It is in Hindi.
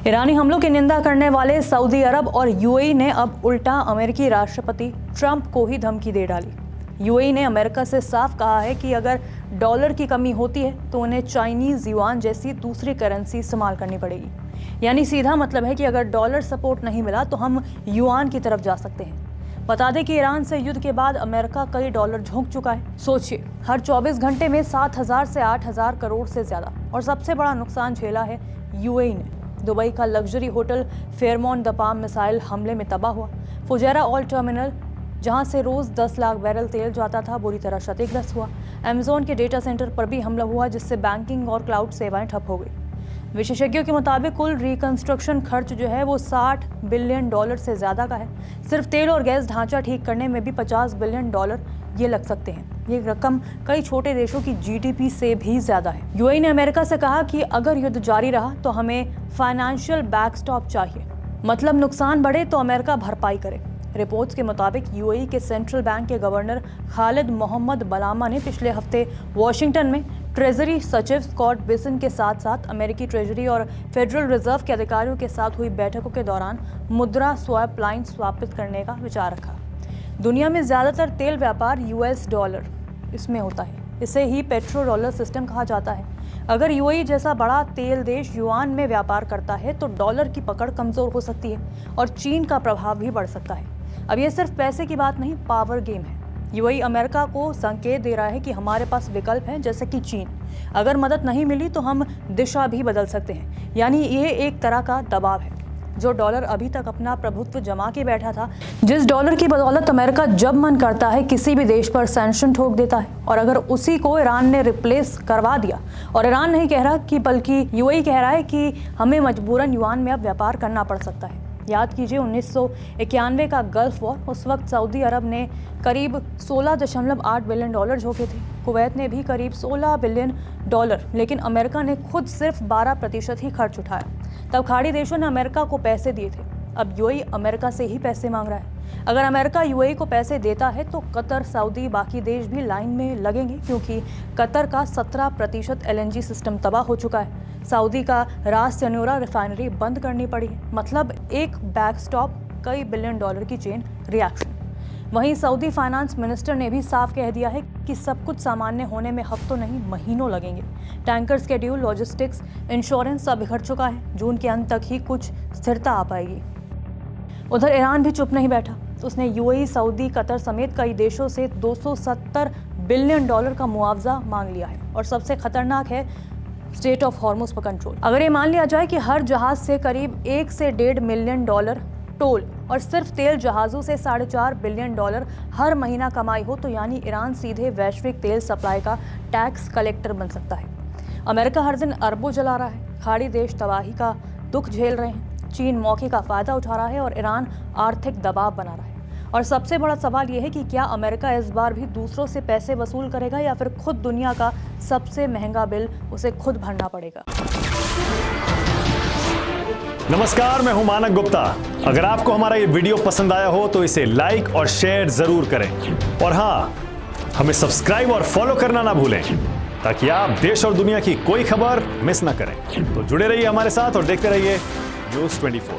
ईरानी हमलों की निंदा करने वाले सऊदी अरब और यूएई ने अब उल्टा अमेरिकी राष्ट्रपति ट्रंप को ही धमकी दे डाली। यूएई ने अमेरिका से साफ कहा है कि अगर डॉलर की कमी होती है तो उन्हें चाइनीज युआन जैसी दूसरी करेंसी इस्तेमाल करनी पड़ेगी। यानी सीधा मतलब है कि अगर डॉलर सपोर्ट नहीं मिला तो हम युआन की तरफ जा सकते हैं। बता दें कि ईरान से युद्ध के बाद अमेरिका कई डॉलर झोंक चुका है। सोचिए, हर 24 घंटे में 7,000 से 8,000 करोड़ से ज्यादा। और सबसे बड़ा नुकसान झेला है यूएई ने। दुबई का luxury hotel Fairmont the palm missile हमले में तबाह हुआ। फुजैरा ऑयल टर्मिनल, जहां से रोज 10 लाख बैरल तेल जाता था, बुरी तरह क्षतिग्रस्त हुआ। अमेज़न के डेटा सेंटर पर भी हमला हुआ, जिससे बैंकिंग और क्लाउड सेवाएं ठप हो गई। विशेषज्ञों के मुताबिक कुल रिकंस्ट्रक्शन खर्च जो है वो $60 बिलियन से ज्यादा का है। सिर्फ तेल और गैस ढांचा ठीक करने में भी $50 बिलियन ये लग सकते हैं। ये रकम कई छोटे देशों की जीडीपी से भी ज्यादा है। यूएई ने अमेरिका से कहा कि अगर युद्ध जारी रहा तो हमें फाइनेंशियल बैकस्टॉप चाहिए, मतलब नुकसान बढ़े तो अमेरिका भरपाई करे। रिपोर्ट्स के मुताबिक यूएई के सेंट्रल बैंक के गवर्नर खालिद मोहम्मद बलामा ने पिछले हफ्ते वॉशिंगटन में ट्रेजरी सचिव स्कॉट बेसन के साथ साथ अमेरिकी ट्रेजरी और फेडरल रिजर्व के अधिकारियों के साथ हुई बैठकों के दौरान मुद्रा स्वैप लाइन स्थापित करने का विचार रखा। दुनिया में ज्यादातर तेल व्यापार यूएस डॉलर इसमें होता है। इसे ही पेट्रो डॉलर सिस्टम कहा जाता है। अगर यूएई जैसा बड़ा तेल देश युआन में व्यापार करता है तो डॉलर की पकड़ कमजोर हो सकती है और चीन का प्रभाव भी बढ़ सकता है। अब ये सिर्फ पैसे की बात नहीं, पावर गेम है। यूएई अमेरिका को संकेत दे रहा है कि हमारे पास विकल्प हैं, जैसे कि चीन। अगर मदद नहीं मिली तो हम दिशा भी बदल सकते हैं। यानी ये एक तरह का दबाव है। जो डॉलर अभी तक अपना प्रभुत्व जमा के बैठा था, जिस डॉलर की बदौलत अमेरिका जब मन करता है किसी भी देश पर सैंक्शन ठोक देता है, और अगर उसी को ईरान ने रिप्लेस करवा दिया, और ईरान नहीं कह रहा कि बल्कि यूएई कह रहा है कि हमें मजबूरन युआन में अब व्यापार करना पड़ सकता है। याद कीजिए 1991 का गल्फ वॉर, उस वक्त सऊदी अरब ने करीब $16.8 बिलियन झोंके थे। कुवैत ने भी करीब $16 बिलियन, लेकिन अमेरिका ने खुद सिर्फ 12% ही खर्च उठाया। तब खाड़ी देशों ने अमेरिका को पैसे दिए थे। अब यूएई अमेरिका से ही पैसे मांग रहा है। अगर अमेरिका यूएई को पैसे देता है तो कतर, सऊदी, बाकी देश भी लाइन में लगेंगे, क्योंकि कतर का 17% एलएनजी सिस्टम तबाह हो चुका है। सऊदी का रास तन्यूरा रिफाइनरी बंद करनी पड़ी है। मतलब एक बैकस्टॉप, कई $बिलियन की चेन रिएक्शन। वहीं सऊदी फाइनेंस मिनिस्टर ने भी साफ कह दिया है कि सब कुछ सामान्य होने में हफ्तों नहीं महीनों लगेंगे। टैंकर स्केड्यूल, लॉजिस्टिक्स, इंश्योरेंस सब बिखर चुका है। जून के अंत तक ही कुछ स्थिरता आ पाएगी। उधर ईरान भी चुप नहीं बैठा। उसने यूएई, सऊदी, कतर समेत कई देशों से $270 बिलियन का मुआवजा मांग लिया है। और सबसे खतरनाक है स्टेट ऑफ हॉर्मुज पर कंट्रोल। अगर ये मान लिया जाए कि हर जहाज से करीब $1 से $1.5 मिलियन टोल और सिर्फ तेल जहाजों से $4.5 बिलियन हर महीना कमाई हो, तो यानी ईरान सीधे वैश्विक तेल सप्लाई का टैक्स कलेक्टर बन सकता है। अमेरिका हर दिन अरबों जला रहा है। खाड़ी देश तबाही का दुख झेल रहे हैं। चीन मौके का फायदा उठा रहा है और ईरान आर्थिक दबाव बना रहा है। और सबसे बड़ा सवाल यह है कि क्या अमेरिका इस बार भी दूसरों से पैसे वसूल करेगा, या फिर खुद दुनिया का सबसे महंगा बिल उसे खुद भरना पड़ेगा। नमस्कार, मैं हूं मानक गुप्ता। अगर आपको हमारा ये वीडियो पसंद आया हो तो इसे लाइक और शेयर जरूर करें। और हाँ, हमें सब्सक्राइब और फॉलो करना ना भूलें, ताकि आप देश और दुनिया की कोई खबर मिस ना करें। तो जुड़े रहिए हमारे साथ और देखते रहिए News 24।